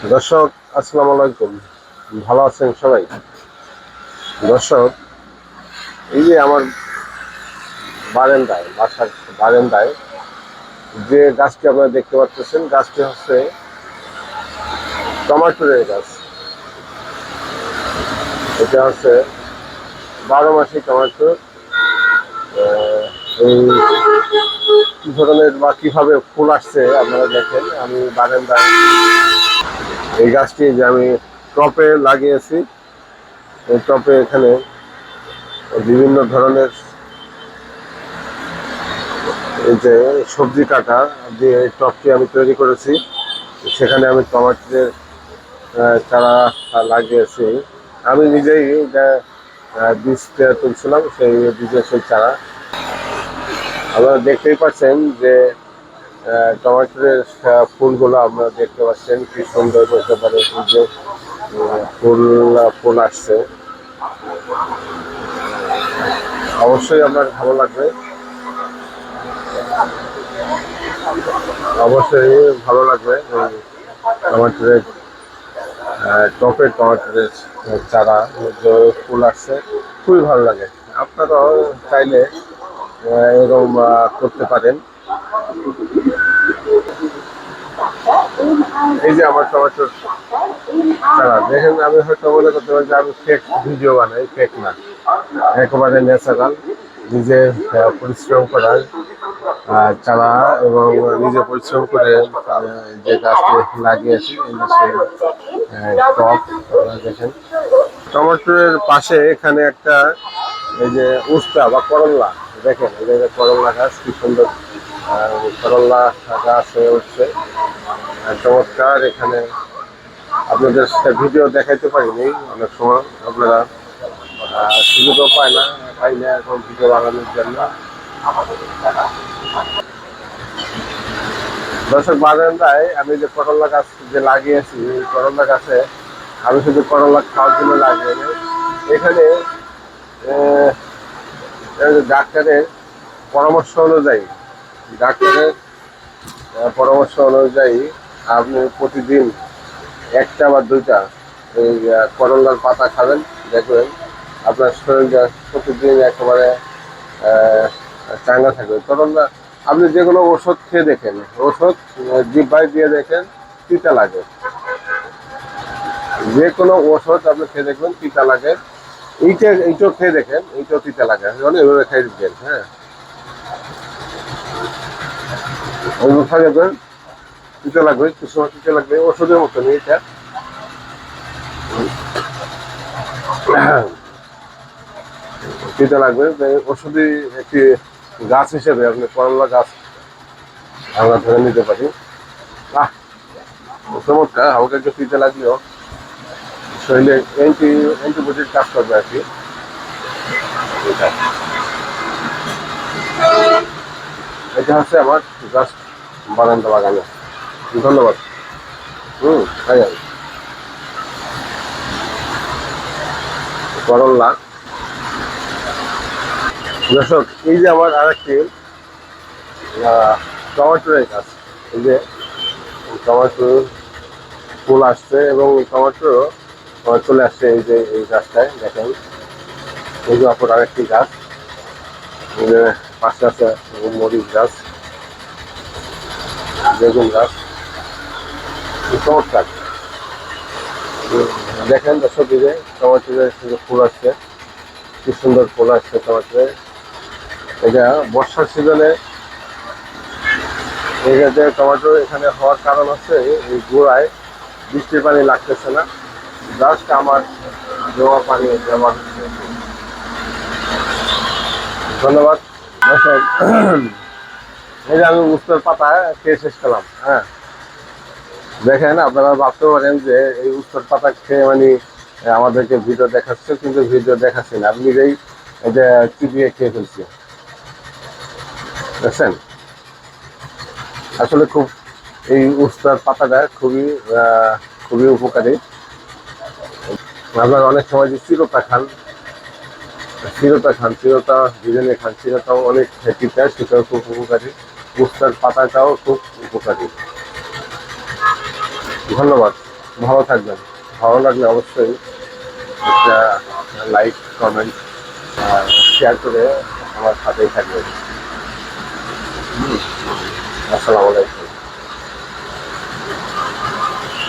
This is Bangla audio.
দর্শক, আসসালামু আলাইকুম। ভালো আছেন সবাই? দর্শক, এই যে আমার বাসার বারান্দায় যে গাছটি আপনারা দেখতে পাচ্ছেন, গাছটি হচ্ছে টমেটোর গাছ। এটা হচ্ছে 12 মাসি টমেটো। এই কি ধরনের বা কিভাবে ফুল আসছে আপনারা দেখেন। আমি বারান্দায় এই গাছটি যে আমি টপে লাগিয়েছি, এই টপে এখানে বিভিন্ন ধরনের এই যে সবজি কাটা যে টপটি আমি তৈরি করেছি, সেখানে আমি টমেটোর চারা লাগিয়েছি। আমি নিজেই বীজ তুলছিলাম, সেই বীজের সেই চারা আপনারা দেখতেই পাচ্ছেন যে টমেটোর ফুলগুলো আপনারা দেখতে পাচ্ছেন কি সুন্দর করতে পারে। এই যে ফুল আসছে, অবশ্যই আপনার ভালো লাগবে, অবশ্যই ভালো লাগবে। টমেটোর টমেটোর চারা যে ফুল আসছে, খুবই ভালো লাগে। আপনারাও চাইলে এরকম করতে পারেন। এই যে আমার টমেটোর চারা দেখেন, আমি হয়তো মনে করতে পারি যে আমি ফেক ভিডিও বানাই, ফেক না, একেবারে ন্যাচারাল। নিজে পরিশ্রম করার চারা এবং নিজে পরিশ্রম করে যে গাছটি লাগিয়েছি, এই যে সেই টব দেখেন। টমেটোর পাশে এখানে একটা এই যে উস্তা বা করল্লা দেখেন, এই যে করল্লা গাছ কি সুন্দর করল্লা গাছ হয়ে উঠছে, চমৎকার। এখানে আপনাদের ভিডিও দেখাইতে পারিনি, অনেক সময় আপনারা সুযোগও পাই না এখন ভিডিও বানানোর জন্য। দর্শক, বারান্দায় আমি যে করল্লা গাছ যে লাগিয়েছি, এই করল্লা গাছে আমি শুধু করল্লা খাওয়ার জন্য লাগিয়ে এখানে ডাক্তারের পরামর্শ অনুযায়ী ডাক্তারের পরামর্শ অনুযায়ী আপনি প্রতিদিন একটা বা দুইটা এই করল্লার পাতা খাবেন, দেখবেন আপনার শরীরটা প্রতিদিন একেবারে চাঙ্গা থাকবে। করল্লা আপনি যে কোনো ওষুধ খেয়ে দেখেন, ওষুধ জিহ্বায় দিয়ে দেখেন তিতা লাগে, যে কোনো ওষুধ আপনি খেয়ে দেখবেন তিতা লাগে। এইটাও খেয়ে দেখেন, এইটাও তিতা লাগে, এভাবে খেয়ে দিবেন। হ্যাঁ, ওইগুলো খাই দেখবেন তিতা লাগবে, কিছু সময় তিতা লাগবে, ওষুধের মতন এটা। তিতা লাগবে, ওষুধই একটি গাছ হিসেবে আপনি করলা গাছ আমরা ধরে নিতে পারি। চমৎকার। হালকা একটু তিতা লাগলেও শরীরে অ্যান্টিবায়োটিক কাজ করবে আর কি। এটা হচ্ছে আমার জাস্ট বারান্দা বাগানে। ধন্যবাদ। তাই করল্লা। দর্শক, এই যে আমার আরেকটি টমেটোর গাছ, এই যে টমেটো ফুল আসছে এবং টমেটো চলে আসছে এই যে এই গাছটায় দেখেন। এই যে অপর আরেকটি গাছ, পাশে আছে মরিচ গাছ, বেগুন গাছ, চমৎকার। দেখেন দর্শক, এই যে টমেটোর ফুল আসছে, কি সুন্দর ফুল আসছে টমেটোর। এটা বর্ষার সিজনে এই যে টমেটো এখানে হওয়ার কারণ হচ্ছে এই গোড়ায় বৃষ্টির পানি লাগতেছে না, জাস্ট আমার জমা পানি ব্যবহার হচ্ছে। ধন্যবাদ দর্শক। এই যে আমি উস্তার পাতা খেয়ে শেষ করলাম। হ্যাঁ, দেখেন আপনারা ভাবতে পারেন যে এই উস্তার পাতা খেয়ে মানে আমাদেরকে ভিডিও দেখাচ্ছে, কিন্তু ভিডিও দেখাচ্ছি না, আমি নিজেই এটা চিবিয়ে খেয়ে ফেলছি। দেখছেন, আসলে খুব এই উস্তার পাতাটা খুবই খুবই উপকারী। আপনারা অনেক সময় যে চিরতা বিরিয়ানি খান, চিরতাও অনেক তিতা, সেটাও খুব উপকারী। উস্তার পাতাটাও খুব উপকারী। ধন্যবাদ। ভালো থাকবেন। ভালো লাগলে অবশ্যই একটা লাইক, কমেন্ট, শেয়ার করে আমার সাথেই থাকবেন। আসসালামু আলাইকুম।